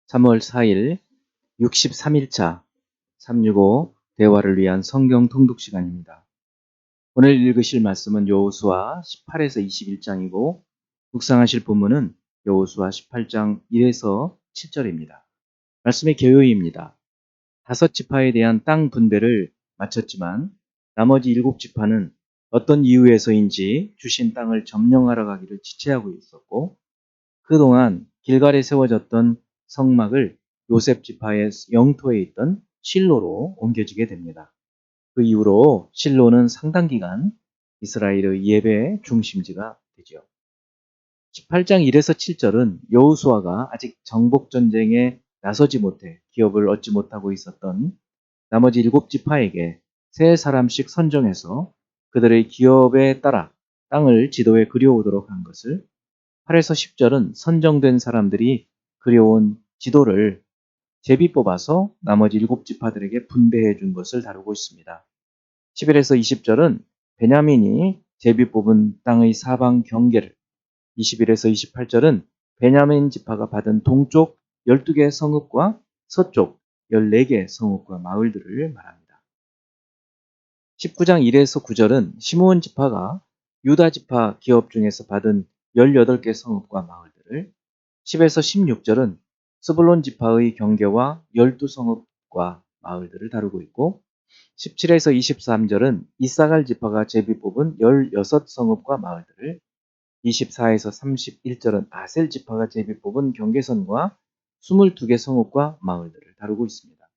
3월 4일 63일차 365 대화를 위한 성경 통독 시간입니다. 오늘 읽으실 말씀은 여호수아 18에서 21장이고 묵상하실 본문은 여호수아 18장 1에서 7절입니다. 말씀의 개요입니다. 5지파에 대한 땅 분배를 마쳤지만 나머지 7지파는 어떤 이유에서인지 주신 땅을 점령하러 가기를 지체하고 있었고, 그동안 길갈에 세워졌던 성막을 요셉 지파의 영토에 있던 실로로 옮겨지게 됩니다. 그 이후로 실로는 상당 기간 이스라엘의 예배 중심지가 되죠. 18장 1에서 7절은 여호수아가 아직 정복 전쟁에 나서지 못해 기업을 얻지 못하고 있었던 나머지 7지파에게 3사람씩 선정해서 그들의 기업에 따라 땅을 지도에 그려오도록 한 것을, 8에서 10절은 선정된 사람들이 그려온 지도를 제비 뽑아서 나머지 7지파들에게 분배해 준 것을 다루고 있습니다. 11에서 20절은 베냐민이 제비 뽑은 땅의 사방 경계를, 21에서 28절은 베냐민 지파가 받은 동쪽 12개 성읍과 서쪽 14개 성읍과 마을들을 말합니다. 19장 1에서 9절은 시므온 지파가 유다 지파 기업 중에서 받은 18개 성읍과 마을들을, 10에서 16절은 스불론 지파의 경계와 12성읍과 마을들을 다루고 있고, 17에서 23절은 이사갈 지파가 제비 뽑은 16성읍과 마을들을, 24에서 31절은 아셀 지파가 제비 뽑은 경계선과 22개 성읍과 마을들을 다루고 있습니다.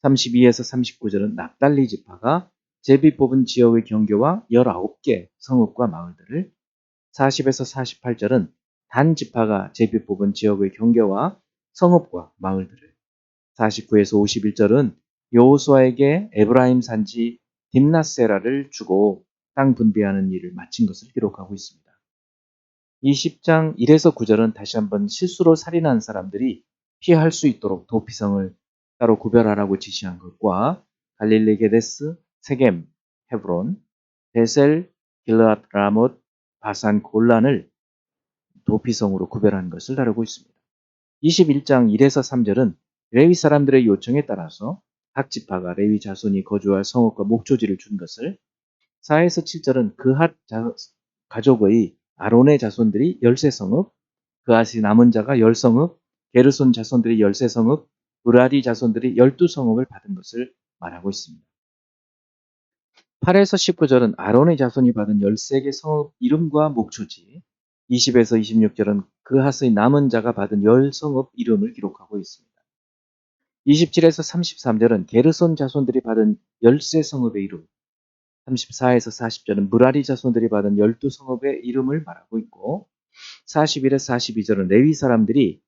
32에서 39절은 납달리 지파가 제비 뽑은 지역의 경계와 19개 성읍과 마을들을, 40에서 48절은 단 지파가 제비 뽑은 지역의 경계와 성읍과 마을들을, 49에서 51절은 여호수아에게 에브라임 산지 딥낫세라를 주고 땅 분배하는 일을 마친 것을 기록하고 있습니다. 20장 1에서 9절은 다시 한번 실수로 살인한 사람들이 피할 수 있도록 도피성을 따로 구별하라고 지시한 것과 갈릴리 게데스, 세겜, 헤브론, 베셀, 길르앗 라못, 바산 골란을 도피성으로 구별한 것을 다루고 있습니다. 21장 1에서 3절은 레위 사람들의 요청에 따라서 각 지파가 레위 자손이 거주할 성읍과 목초지를 준 것을, 4에서 7절은 그핫 가족의 아론의 자손들이 13성읍, 그핫이 남은 자가 10성읍, 게르손 자손들이 13성읍, 무라리 자손들이 12성읍을 받은 것을 말하고 있습니다. 8에서 19절은 아론의 자손이 받은 13개 성읍 이름과 목초지, 20에서 26절은 그핫의 남은 자가 받은 10성읍 이름을 기록하고 있습니다. 27에서 33절은 게르손 자손들이 받은 13성읍의 이름, 34에서 40절은 무라리 자손들이 받은 12성읍의 이름을 말하고 있고, 41에서 42절은 레위 사람들이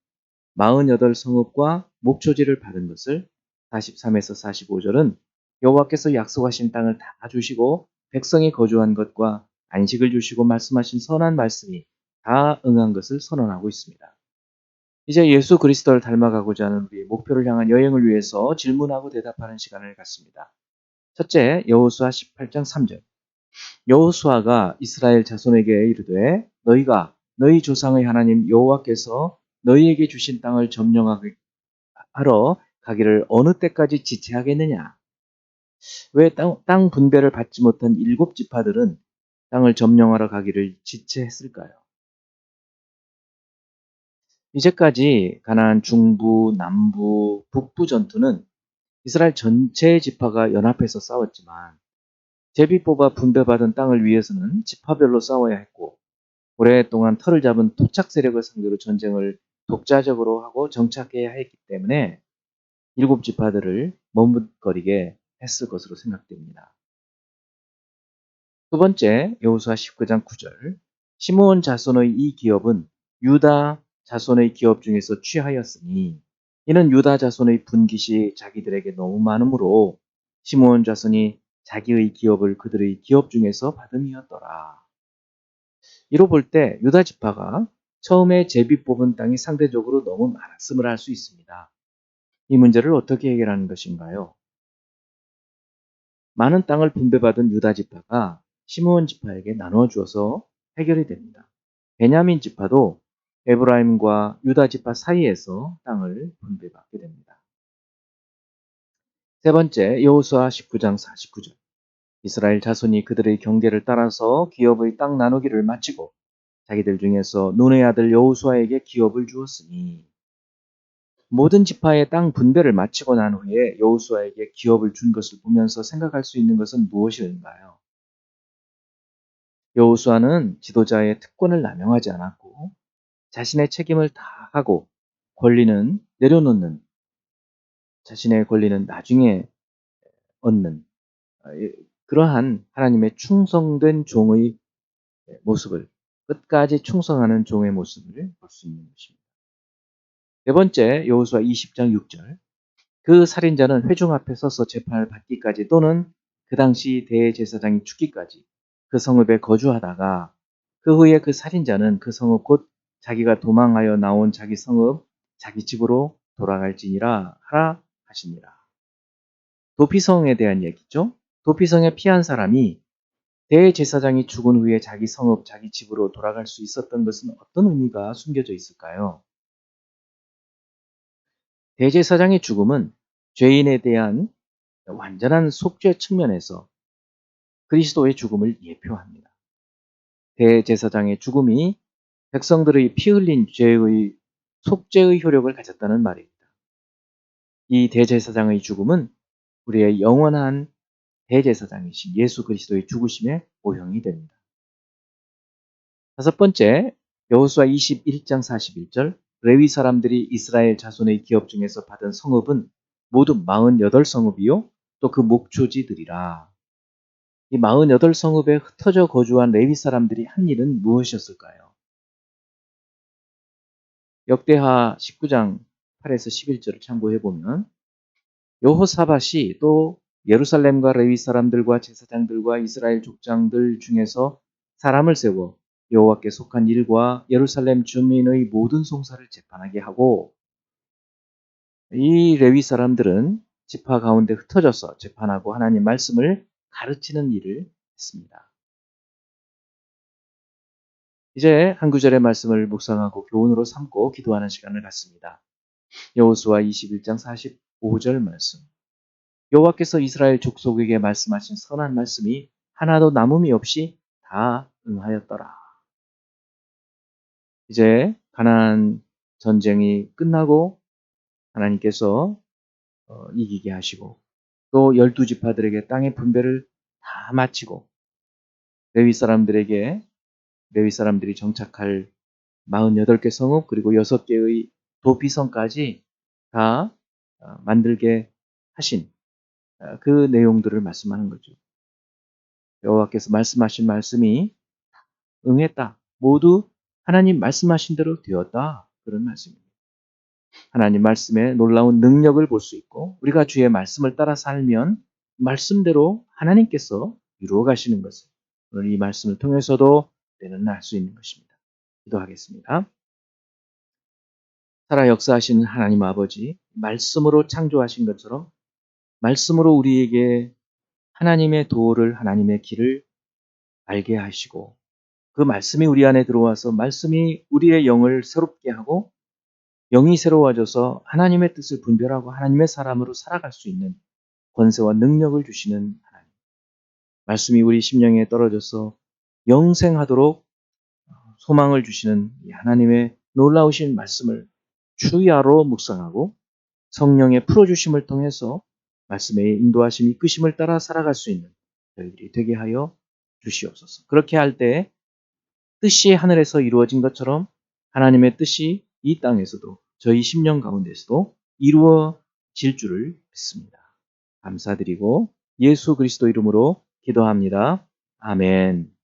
48성읍과 목초지를 받은 것을, 43에서 45절은 여호와께서 약속하신 땅을 다 주시고 백성이 거주한 것과 안식을 주시고 말씀하신 선한 말씀이 다 응한 것을 선언하고 있습니다. 이제 예수 그리스도를 닮아가고자 하는 우리의 목표를 향한 여행을 위해서 질문하고 대답하는 시간을 갖습니다. 첫째, 여호수아 18장 3절. 여호수아가 이스라엘 자손에게 이르되 너희가 너희 조상의 하나님 여호와께서 너희에게 주신 땅을 점령하러 가기를 어느 때까지 지체하겠느냐? 왜 땅 분배를 받지 못한 7지파들은 땅을 점령하러 가기를 지체했을까요? 이제까지 가나안 중부, 남부, 북부 전투는 이스라엘 전체 지파가 연합해서 싸웠지만, 제비 뽑아 분배받은 땅을 위해서는 지파별로 싸워야 했고, 오랫동안 털을 잡은 토착 세력을 상대로 전쟁을 독자적으로 하고 정착해야 했기 때문에 7지파들을 머뭇거리게 했을 것으로 생각됩니다. 두 번째, 여호수아 19장 9절. 시므온 자손의 이 기업은 유다 자손의 기업 중에서 취하였으니 이는 유다 자손의 분깃이 자기들에게 너무 많으므로 시므온 자손이 자기의 기업을 그들의 기업 중에서 받음이었더라. 이로 볼 때 유다 지파가 처음에 제비 뽑은 땅이 상대적으로 너무 많았음을 알 수 있습니다. 이 문제를 어떻게 해결하는 것인가요? 많은 땅을 분배받은 유다 지파가 시므온 지파에게 나눠 주어서 해결이 됩니다. 베냐민 지파도 에브라임과 유다 지파 사이에서 땅을 분배받게 됩니다. 세 번째, 여호수아 19장 49절. 이스라엘 자손이 그들의 경계를 따라서 기업의 땅 나누기를 마치고 자기들 중에서 눈의 아들 여호수아에게 기업을 주었으니, 모든 지파의 땅 분배를 마치고 난 후에 여호수아에게 기업을 준 것을 보면서 생각할 수 있는 것은 무엇일까요? 여호수아는 지도자의 특권을 남용하지 않았고 자신의 책임을 다하고 권리는 내려놓는, 자신의 권리는 나중에 얻는, 그러한 하나님의 충성된 종의 모습을, 끝까지 충성하는 종의 모습을 볼 수 있는 것입니다. 네 번째, 여호수아 20장 6절. 그 살인자는 회중 앞에 서서 재판을 받기까지 또는 그 당시 대제사장이 죽기까지 그 성읍에 거주하다가 그 후에 그 살인자는 그 성읍 곧 자기가 도망하여 나온 자기 성읍 자기 집으로 돌아갈지니라 하라 하시니라. 도피성에 대한 얘기죠. 도피성에 피한 사람이 대제사장이 죽은 후에 자기 성읍 자기 집으로 돌아갈 수 있었던 것은 어떤 의미가 숨겨져 있을까요? 대제사장의 죽음은 죄인에 대한 완전한 속죄 측면에서 그리스도의 죽음을 예표합니다. 대제사장의 죽음이 백성들의 피 흘린 죄의 속죄의 효력을 가졌다는 말입니다. 이 대제사장의 죽음은 우리의 영원한 대제사장이신 예수 그리스도의 죽으심의 모형이 됩니다. 다섯 번째, 여호수아 21장 41절. 레위 사람들이 이스라엘 자손의 기업 중에서 받은 성읍은 모두 48성읍이요 또 그 목초지들이라. 이 48성읍에 흩어져 거주한 레위 사람들이 한 일은 무엇이었을까요? 역대하 19장 8에서 11절을 참고해보면 여호사밧이 또 예루살렘과 레위 사람들과 제사장들과 이스라엘 족장들 중에서 사람을 세워 여호와께 속한 일과 예루살렘 주민의 모든 송사를 재판하게 하고, 이 레위 사람들은 지파 가운데 흩어져서 재판하고 하나님 말씀을 가르치는 일을 했습니다. 이제 한 구절의 말씀을 묵상하고 교훈으로 삼고 기도하는 시간을 갖습니다. 여호수아 21장 45절 말씀. 여호와께서 이스라엘 족속에게 말씀하신 선한 말씀이 하나도 남음이 없이 다 응하였더라. 이제 가나안 전쟁이 끝나고 하나님께서 이기게 하시고 또 12지파들에게 땅의 분배를 다 마치고 레위 사람들이 정착할 48개 성읍 그리고 6개의 도피성까지 다 만들게 하신 그 내용들을 말씀하는 거죠. 여호와께서 말씀하신 말씀이 응했다. 모두 하나님 말씀하신 대로 되었다. 그런 말씀입니다. 하나님 말씀의 놀라운 능력을 볼 수 있고 우리가 주의 말씀을 따라 살면 말씀대로 하나님께서 이루어 가시는 것을 오늘 이 말씀을 통해서도 우리는 알 수 있는 것입니다. 기도하겠습니다. 살아 역사하시는 하나님 아버지, 말씀으로 창조하신 것처럼 말씀으로 우리에게 하나님의 도를, 하나님의 길을 알게 하시고 그 말씀이 우리 안에 들어와서 말씀이 우리의 영을 새롭게 하고 영이 새로워져서 하나님의 뜻을 분별하고 하나님의 사람으로 살아갈 수 있는 권세와 능력을 주시는 하나님. 말씀이 우리 심령에 떨어져서 영생하도록 소망을 주시는 이 하나님의 놀라우신 말씀을 주야로 묵상하고 성령의 풀어주심을 통해서 말씀의 인도하심, 이끄심을 따라 살아갈 수 있는 저희들이 되게 하여 주시옵소서. 그렇게 할 때 뜻이 하늘에서 이루어진 것처럼 하나님의 뜻이 이 땅에서도 저희 심령 가운데서도 이루어질 줄을 믿습니다. 감사드리고 예수 그리스도 이름으로 기도합니다. 아멘.